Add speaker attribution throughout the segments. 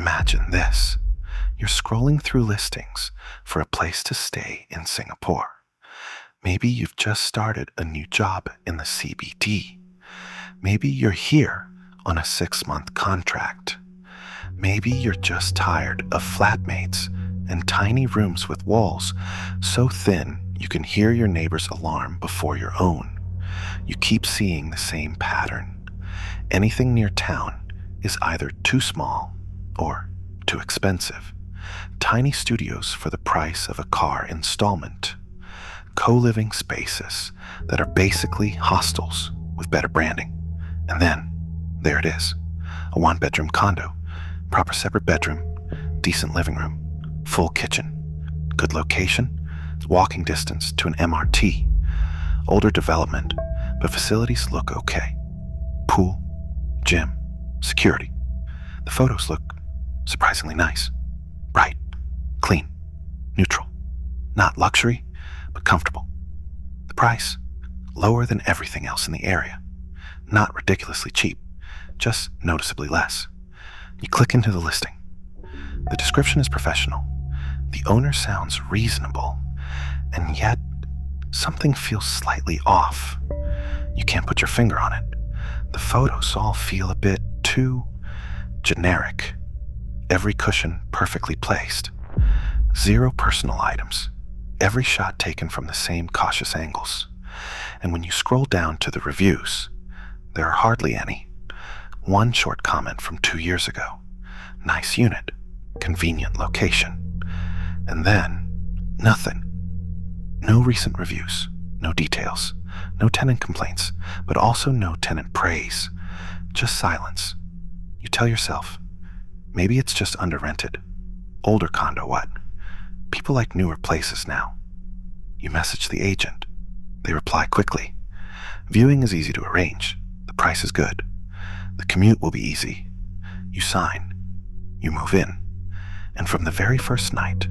Speaker 1: Imagine this. You're scrolling through listings for a place to stay in Singapore. Maybe you've just started a new job in the CBD. Maybe you're here on a 6-month contract. Maybe you're just tired of flatmates and tiny rooms with walls so thin you can hear your neighbor's alarm before your own. You keep seeing the same pattern. Anything near town is either too small or too expensive. Tiny studios for the price of a car installment. Co-living spaces that are basically hostels with better branding. And then, there it is, a 1-bedroom condo, proper separate bedroom, decent living room, full kitchen, good location, walking distance to an MRT, older development, but facilities look okay. Pool, gym, security. The photos look surprisingly nice, bright, clean, neutral. Not luxury, but comfortable. The price, lower than everything else in the area. Not ridiculously cheap, just noticeably less. You click into the listing. The description is professional. The owner sounds reasonable, and yet something feels slightly off. You can't put your finger on it. The photos all feel a bit too generic. Every cushion perfectly placed. 0 personal items. Every shot taken from the same cautious angles. And when you scroll down to the reviews, there are hardly any. 1 short comment from 2 years ago. Nice unit. Convenient location. And then, nothing. No recent reviews. No details. No tenant complaints, but also no tenant praise. Just silence. You tell yourself, maybe it's just under-rented. Older condo, what? People like newer places now. You message the agent. They reply quickly. Viewing is easy to arrange. The price is good. The commute will be easy. You sign. You move in. And from the very first night,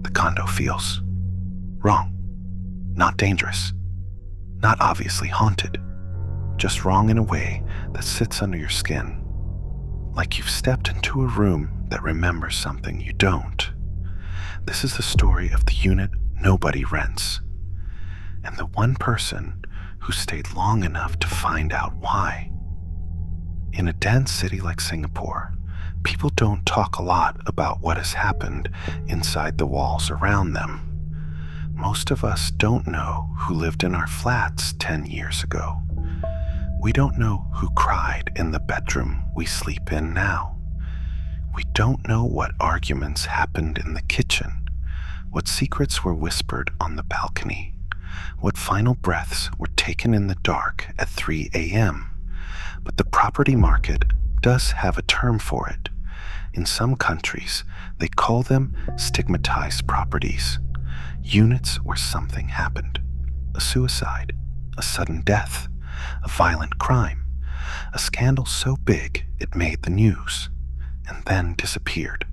Speaker 1: the condo feels wrong. Not dangerous. Not obviously haunted. Just wrong in a way that sits under your skin. Like you've stepped into a room that remembers something you don't. This is the story of the unit nobody rents. And the one person who stayed long enough to find out why. In a dense city like Singapore, people don't talk a lot about what has happened inside the walls around them. Most of us don't know who lived in our flats 10 years ago. We don't know who cried in the bedroom we sleep in now. We don't know what arguments happened in the kitchen, what secrets were whispered on the balcony, what final breaths were taken in the dark at 3 a.m. But the property market does have a term for it. In some countries, they call them stigmatized properties. Units where something happened. A suicide, a sudden death, a violent crime, a scandal so big it made the news, and then disappeared.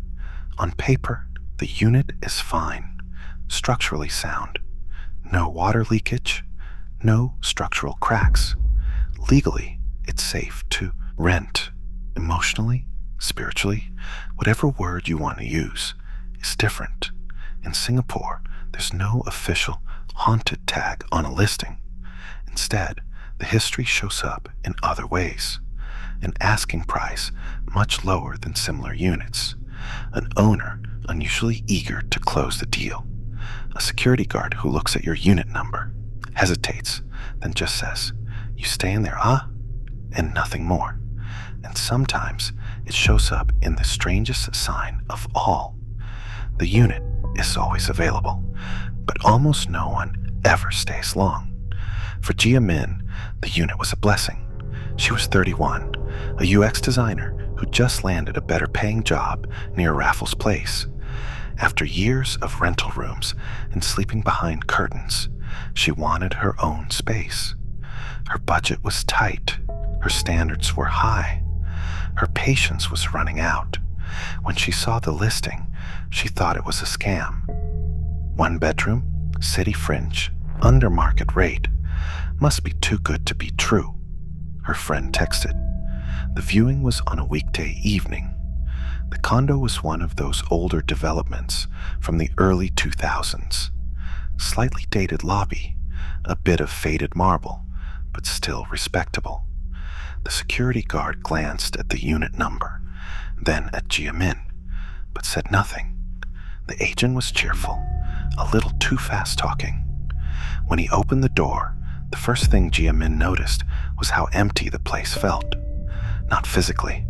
Speaker 1: On paper, the unit is fine, structurally sound. No water leakage, no structural cracks. Legally, it's safe to rent. Emotionally, spiritually, whatever word you want to use, is different. In Singapore, there's no official haunted tag on a listing. Instead, the history shows up in other ways. An asking price much lower than similar units. An owner unusually eager to close the deal. A security guard who looks at your unit number, hesitates, then just says, "You staying there, huh?" And nothing more. And sometimes it shows up in the strangest sign of all. The unit is always available, but almost no one ever stays long. For Jia Min, the unit was a blessing. She was 31, a UX designer who just landed a better paying job near Raffles Place. After years of rental rooms and sleeping behind curtains, she wanted her own space. Her budget was tight. Her standards were high. Her patience was running out. When she saw the listing, she thought it was a scam. 1 bedroom, city fringe, under market rate. Must be too good to be true. Her friend texted. The viewing was on a weekday evening. The condo was one of those older developments from the early 2000s. Slightly dated lobby, a bit of faded marble, but still respectable. The security guard glanced at the unit number, then at Jia Min, but said nothing. The agent was cheerful, a little too fast talking. When he opened the door, the first thing Jia Min noticed was how empty the place felt. Not physically.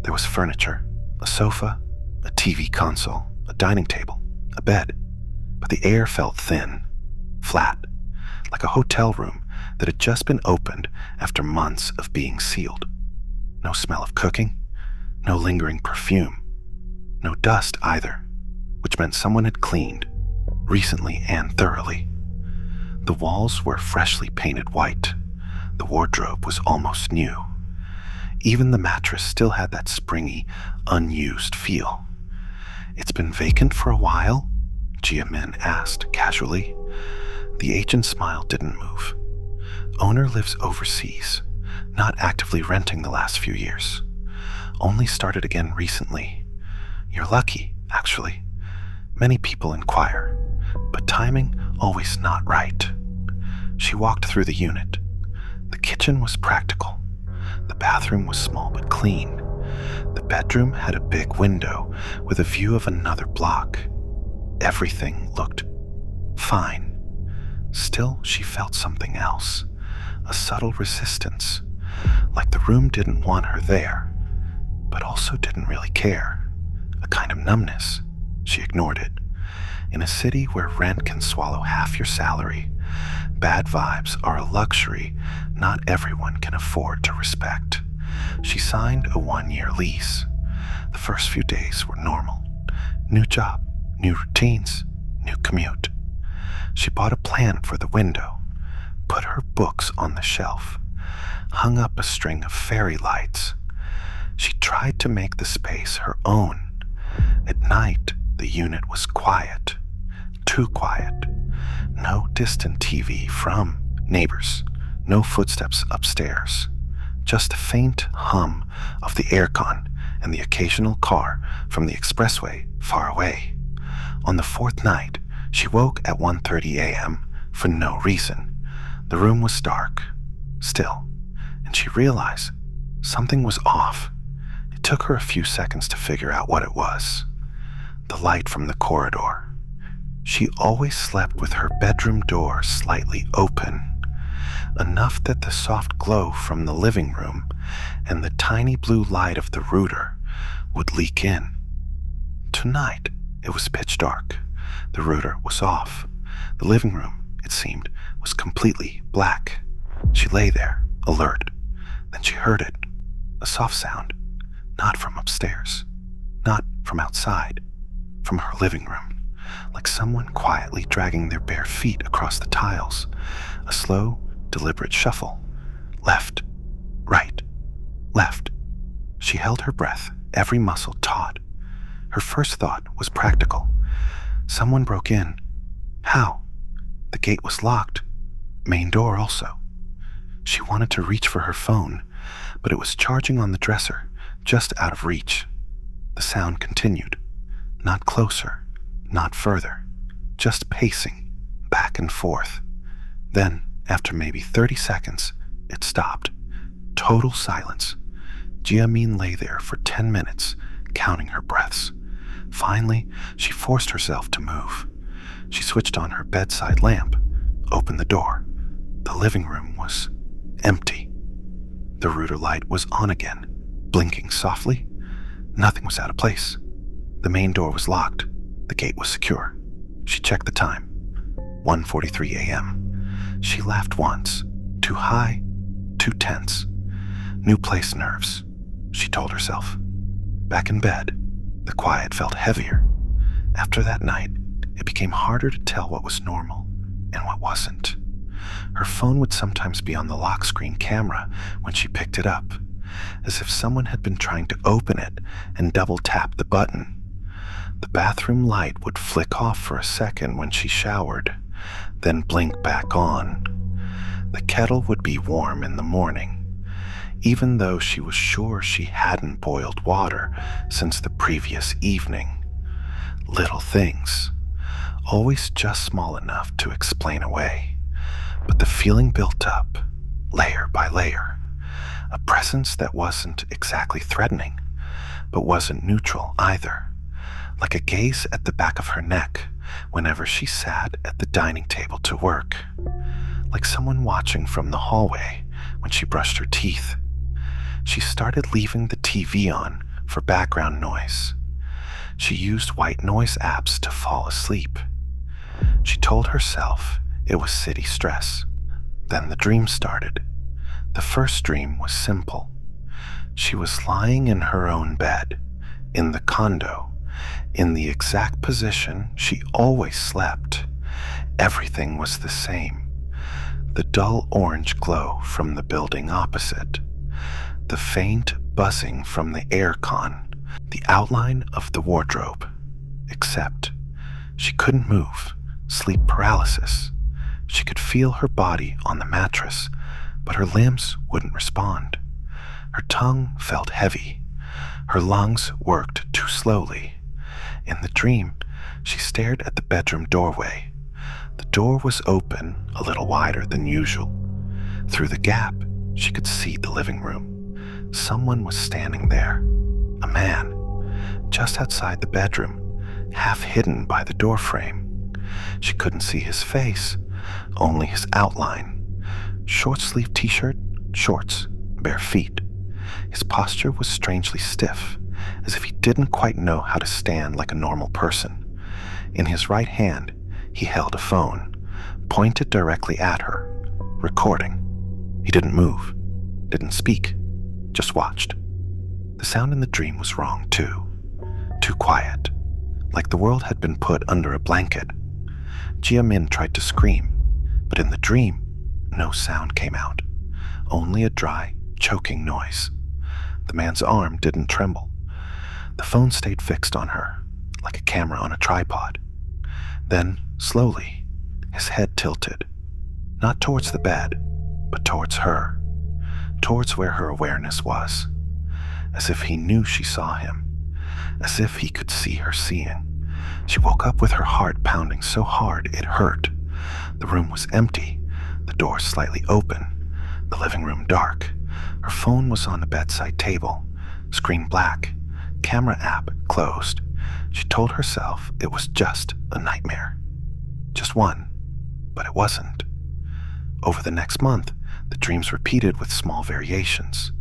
Speaker 1: There was furniture, a sofa, a TV console, a dining table, a bed, but the air felt thin, flat, like a hotel room that had just been opened after months of being sealed. No smell of cooking, no lingering perfume, no dust either, which meant someone had cleaned, recently and thoroughly. The walls were freshly painted white. The wardrobe was almost new. Even the mattress still had that springy, unused feel. "It's been vacant for a while?" Jia Min asked casually. The agent's smile didn't move. "Owner lives overseas, not actively renting the last few years. Only started again recently. You're lucky, actually. Many people inquire, but timing always not right." She walked through the unit. The kitchen was practical. The bathroom was small but clean. The bedroom had a big window with a view of another block. Everything looked fine. Still, she felt something else, a subtle resistance, like the room didn't want her there, but also didn't really care. A kind of numbness. She ignored it. In a city where rent can swallow half your salary, bad vibes are a luxury not everyone can afford to respect. She signed a 1-year lease. The first few days were normal. New job, new routines, new commute. She bought a plant for the window, put her books on the shelf, hung up a string of fairy lights. She tried to make the space her own. At night, the unit was quiet, too quiet. No distant TV from neighbors, no footsteps upstairs, just a faint hum of the aircon and the occasional car from the expressway far away. On the fourth night, she woke at 1:30 a.m. for no reason. The room was dark, still, and she realized something was off. It took her a few seconds to figure out what it was. The light from the corridor. She always slept with her bedroom door slightly open, enough that the soft glow from the living room and the tiny blue light of the router would leak in. Tonight, it was pitch dark. The router was off. The living room, it seemed, was completely black. She lay there, alert. Then she heard it, a soft sound, not from upstairs, not from outside, from her living room. Like someone quietly dragging their bare feet across the tiles, a slow, deliberate shuffle. Left, right, left. She held her breath, every muscle taut. Her first thought was practical. Someone broke in. How? The gate was locked. Main door also. She wanted to reach for her phone, but it was charging on the dresser, just out of reach. The sound continued. Not closer. Not further, just pacing, back and forth. Then, after maybe 30 seconds, it stopped. Total silence. Jia Min lay there for 10 minutes, counting her breaths. Finally, she forced herself to move. She switched on her bedside lamp, opened the door. The living room was empty. The router light was on again, blinking softly. Nothing was out of place. The main door was locked. The gate was secure. She checked the time. 1:43 a.m. She laughed once. Too high, too tense. New place nerves, she told herself. Back in bed, the quiet felt heavier. After that night, it became harder to tell what was normal and what wasn't. Her phone would sometimes be on the lock screen camera when she picked it up, as if someone had been trying to open it and double tap the button. The bathroom light would flick off for a second when she showered, then blink back on. The kettle would be warm in the morning. even though she was sure she hadn't boiled water since the previous evening. Little things, always just small enough to explain away, but the feeling built up, layer by layer, a presence that wasn't exactly threatening, but wasn't neutral either, like a gaze at the back of her neck whenever she sat at the dining table to work, like someone watching from the hallway when she brushed her teeth. She started leaving the TV on for background noise. She used white noise apps to fall asleep. She told herself it was city stress. Then the dream started. The first dream was simple. She was lying in her own bed, in the condo, in the exact position she always slept. Everything was the same. The dull orange glow from the building opposite, the faint buzzing from the aircon, the outline of the wardrobe. Except she couldn't move, sleep paralysis. She could feel her body on the mattress, but her limbs wouldn't respond. Her tongue felt heavy. Her lungs worked too slowly. In the dream, she stared at the bedroom doorway. The door was open a little wider than usual. Through the gap, she could see the living room. Someone was standing there, a man, just outside the bedroom, half hidden by the doorframe. She couldn't see his face, only his outline. Short-sleeved t-shirt, shorts, bare feet. His posture was strangely stiff, as if he didn't quite know how to stand like a normal person. In his right hand, he held a phone, pointed directly at her, recording. He didn't move, didn't speak, just watched. The sound in the dream was wrong too. Too quiet, like the world had been put under a blanket. Jia Min tried to scream, but in the dream, no sound came out, only a dry, choking noise. The man's arm didn't tremble. The phone stayed fixed on her, like a camera on a tripod. Then, slowly, his head tilted, not towards the bed, but towards her, towards where her awareness was, as if he knew she saw him, as if he could see her seeing. She woke up with her heart pounding so hard it hurt. The room was empty, the door slightly open, the living room dark. Her phone was on the bedside table, screen black, camera app closed. She told herself it was just a nightmare. Just one, but it wasn't. Over the next month, the dreams repeated with small variations.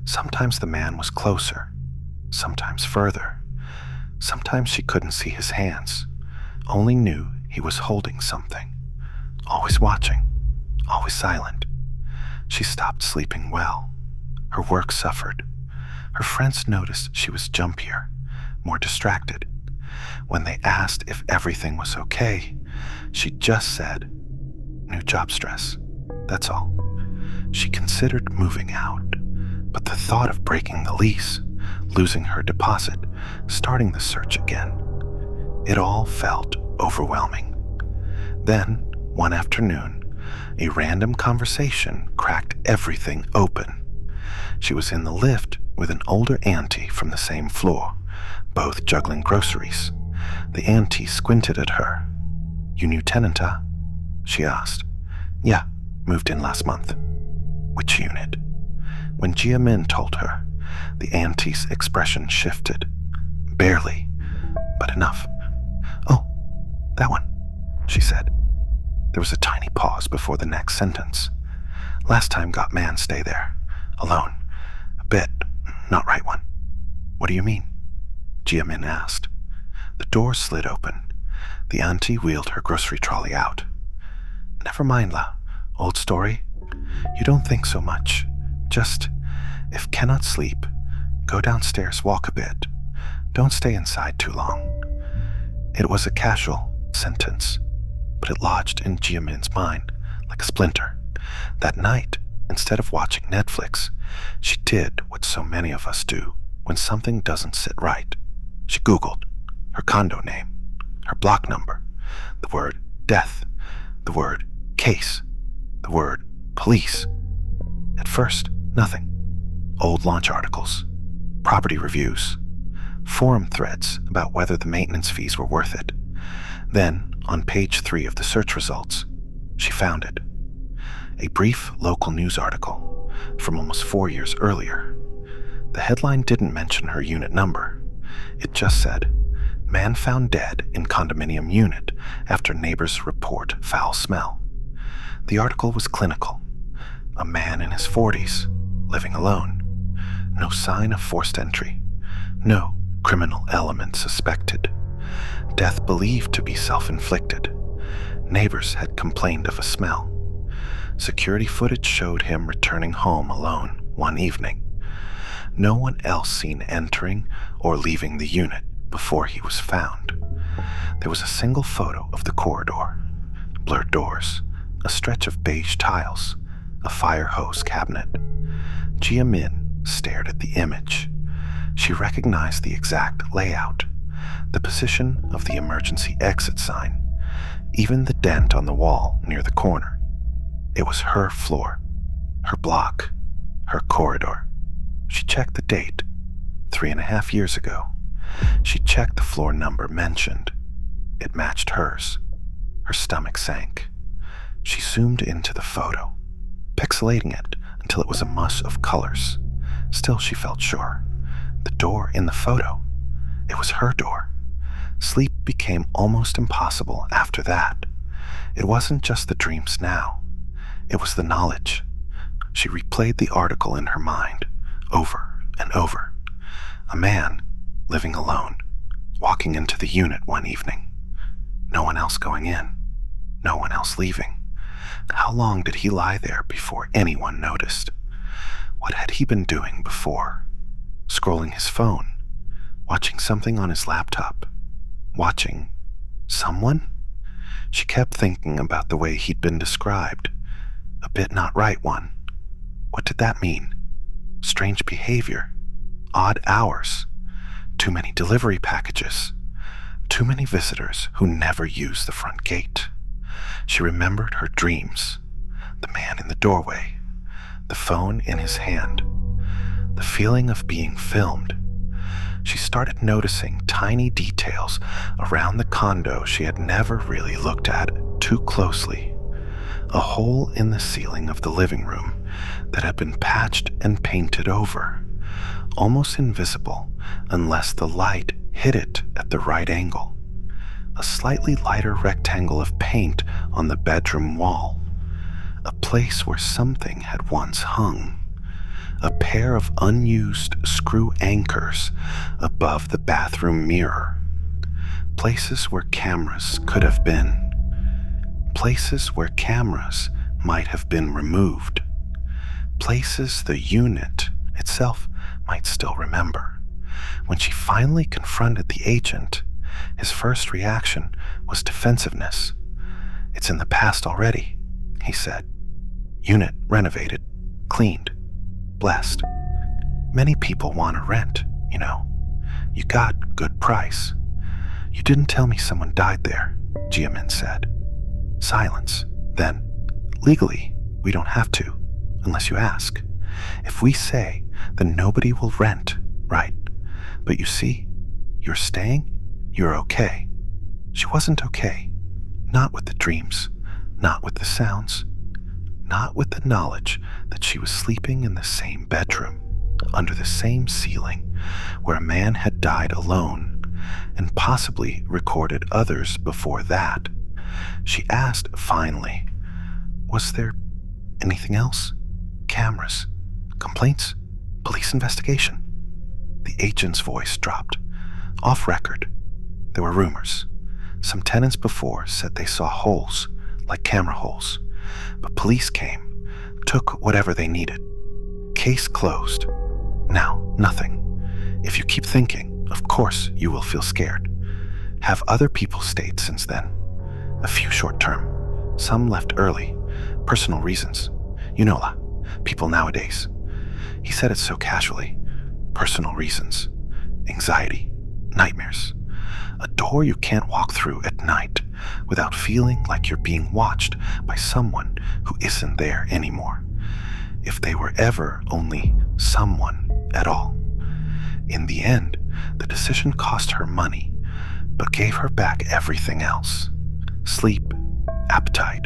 Speaker 1: Sometimes the man was closer, sometimes further. Sometimes she couldn't see his hands, only knew he was holding something. Always watching, always silent. She stopped sleeping well. Her work suffered. Her friends noticed she was jumpier, more distracted. When they asked if everything was okay, she just said, "New job stress, that's all." She considered moving out, but the thought of breaking the lease, losing her deposit, starting the search again, it all felt overwhelming. Then, one afternoon, a random conversation cracked everything open. She was in the lift with an older auntie from the same floor, both juggling groceries. The auntie squinted at her. "You new tenant, huh?" she asked. "Yeah, moved in last month." "Which unit?" When Jia Min told her, the auntie's expression shifted. Barely, but enough. "Oh, that one," she said. There was a tiny pause before the next sentence. "Last time got man stay there. Alone. A bit, not right one." "What do you mean?" Jia Min asked. The door slid open. The auntie wheeled her grocery trolley out. "Never mind, La. Old story. You don't think so much. Just, if cannot sleep, go downstairs, walk a bit. Don't stay inside too long." It was a casual sentence, but it lodged in Jia Min's mind like a splinter. That night, instead of watching Netflix, she did what so many of us do when something doesn't sit right. She Googled her condo name, her block number, the word death, the word case, the word police. At first, nothing. old launch articles, property reviews, forum threads about whether the maintenance fees were worth it. Then, on page 3 of the search results, she found it. A brief local news article from almost 4 years earlier. The headline didn't mention her unit number. It just said, "Man found dead in condominium unit after neighbors report foul smell." The article was clinical. A man in his 40s, living alone. No sign of forced entry. No criminal element suspected. Death believed to be self-inflicted. Neighbors had complained of a smell. Security footage showed him returning home alone one evening. No one else seen entering or leaving the unit before he was found. There was a single photo of the corridor, blurred doors, a stretch of beige tiles, a fire hose cabinet. Jia Min stared at the image. She recognized the exact layout, the position of the emergency exit sign, even the dent on the wall near the corner. It was her floor, her block, her corridor. She checked the date, 3.5 years ago. She checked the floor number mentioned. It matched hers. Her stomach sank. She zoomed into the photo, pixelating it until it was a muss of colors. Still, she felt sure. The door in the photo, it was her door. Sleep became almost impossible after that. It wasn't just the dreams now. It was the knowledge. She replayed the article in her mind, over and over. A man, living alone, walking into the unit one evening. No one else going in. No one else leaving. How long did he lie there before anyone noticed? What had he been doing before? Scrolling his phone, watching something on his laptop, watching someone? She kept thinking about the way he'd been described. A bit not right one. What did that mean? Strange behavior, odd hours, too many delivery packages, too many visitors who never use the front gate. She remembered her dreams, the man in the doorway, the phone in his hand, the feeling of being filmed. She started noticing tiny details around the condo she had never really looked at too closely. A hole in the ceiling of the living room that had been patched and painted over, almost invisible unless the light hit it at the right angle. A slightly lighter rectangle of paint on the bedroom wall, a place where something had once hung. A pair of unused screw anchors above the bathroom mirror. Places where cameras could have been. Places where cameras might have been removed. Places the unit itself might still remember. When she finally confronted the agent, his first reaction was defensiveness. "It's in the past already," he said. "Unit renovated, cleaned, blessed. Many people want to rent, you know. You got good price." "You didn't tell me someone died there," Jia Min said. Silence. Then, "Legally, we don't have to, unless you ask. If we say, then nobody will rent, right? But you see, you're staying, you're okay." She wasn't okay. Not with the dreams, not with the sounds, not with the knowledge that she was sleeping in the same bedroom, under the same ceiling, where a man had died alone, and possibly recorded others before that. She asked finally, "Was there anything else? Cameras? Complaints? Police investigation?" The agent's voice dropped. "Off record. There were rumors. Some tenants before said they saw holes, like camera holes. But police came, took whatever they needed. Case closed. Now, nothing. If you keep thinking, of course you will feel scared. Have other people stayed since then? A few short-term. Some left early. Personal reasons. You know la, people nowadays." He said it so casually. Personal reasons. Anxiety. Nightmares. A door you can't walk through at night without feeling like you're being watched by someone who isn't there anymore. if they were ever only someone at all. In the end, the decision cost her money, but gave her back everything else: sleep, appetite,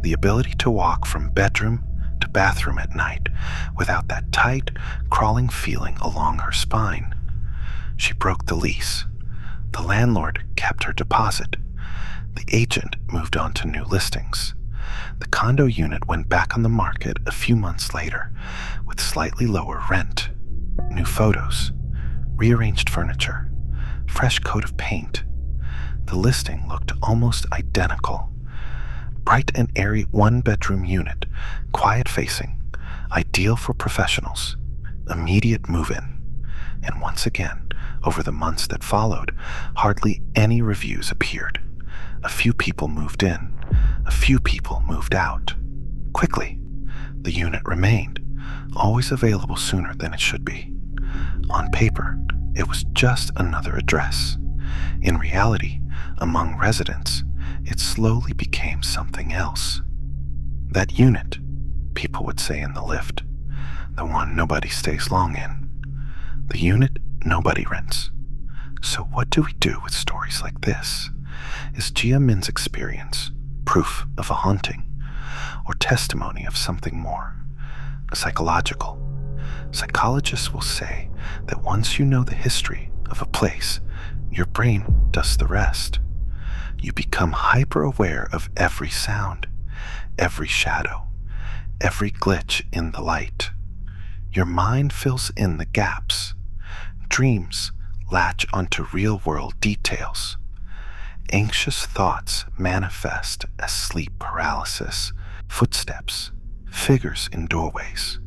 Speaker 1: the ability to walk from bedroom to bathroom at night without that tight, crawling feeling along her spine. She broke the lease. The landlord kept her deposit. The agent moved on to new listings. The condo unit went back on the market a few months later with slightly lower rent, new photos, rearranged furniture, fresh coat of paint. The listing looked almost identical. Bright and airy one-bedroom unit, quiet-facing, ideal for professionals, immediate move-in. And once again, over the months that followed, hardly any reviews appeared. A few people moved in, a few people moved out. Quickly, the unit remained, always available sooner than it should be. On paper, it was just another address. In reality, among residents, it slowly became something else. That unit, people would say in the lift, the one nobody stays long in. The unit nobody rents. So what do we do with stories like this? Is Jia Min's experience proof of a haunting, or testimony of something more psychological? Psychologists will say that once you know the history of a place, your brain does the rest. You become hyper-aware of every sound, every shadow, every glitch in the light. Your mind fills in the gaps. Dreams latch onto real-world details. Anxious thoughts manifest as sleep paralysis, footsteps, figures in doorways.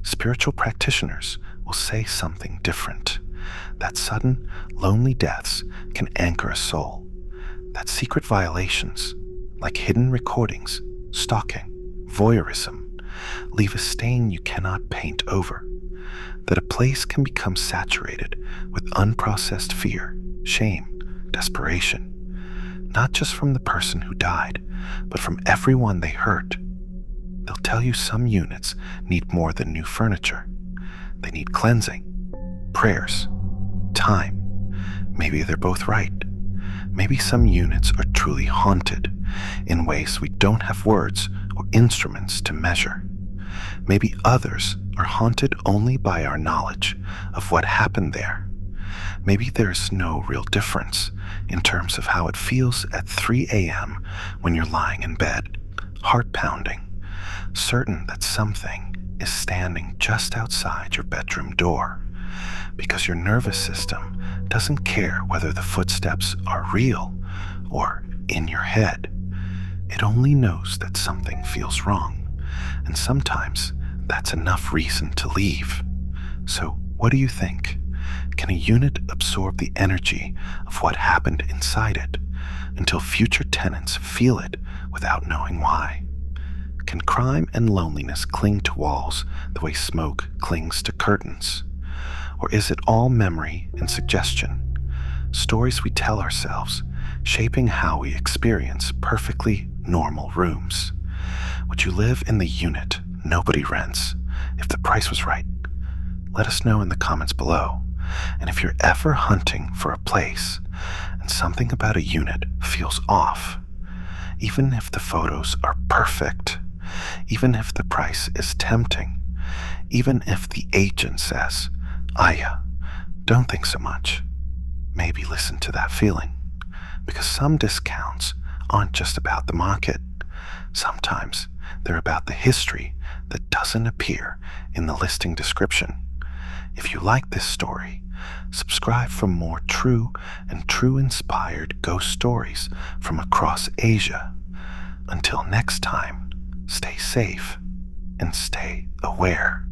Speaker 1: Spiritual practitioners will say something different, that sudden, lonely deaths can anchor a soul, that secret violations, like hidden recordings, stalking, voyeurism, leave a stain you cannot paint over, that a place can become saturated with unprocessed fear, shame, desperation, not just from the person who died, but from everyone they hurt. They'll tell you some units need more than new furniture. They need cleansing, prayers, time. Maybe they're both right. Maybe some units are truly haunted in ways we don't have words or instruments to measure. Maybe others are haunted only by our knowledge of what happened there. Maybe there's no real difference in terms of how it feels at 3 a.m. when you're lying in bed, heart pounding, certain that something is standing just outside your bedroom door, because your nervous system doesn't care whether the footsteps are real or in your head. It only knows that something feels wrong, and sometimes that's enough reason to leave. So what do you think? Can a unit absorb the energy of what happened inside it until future tenants feel it without knowing why? Can crime and loneliness cling to walls the way smoke clings to curtains? Or is it all memory and suggestion, stories we tell ourselves, shaping how we experience perfectly normal rooms? Would you live in the unit nobody rents if the price was right? Let us know in the comments below. And if you're ever hunting for a place and something about a unit feels off, even if the photos are perfect, even if the price is tempting, even if the agent says, "Aya, don't think so much," maybe listen to that feeling, because some discounts aren't just about the market. Sometimes they're about the history that doesn't appear in the listing description. If you like this story, subscribe for more true and true-inspired ghost stories from across Asia. Until next time, stay safe and stay aware.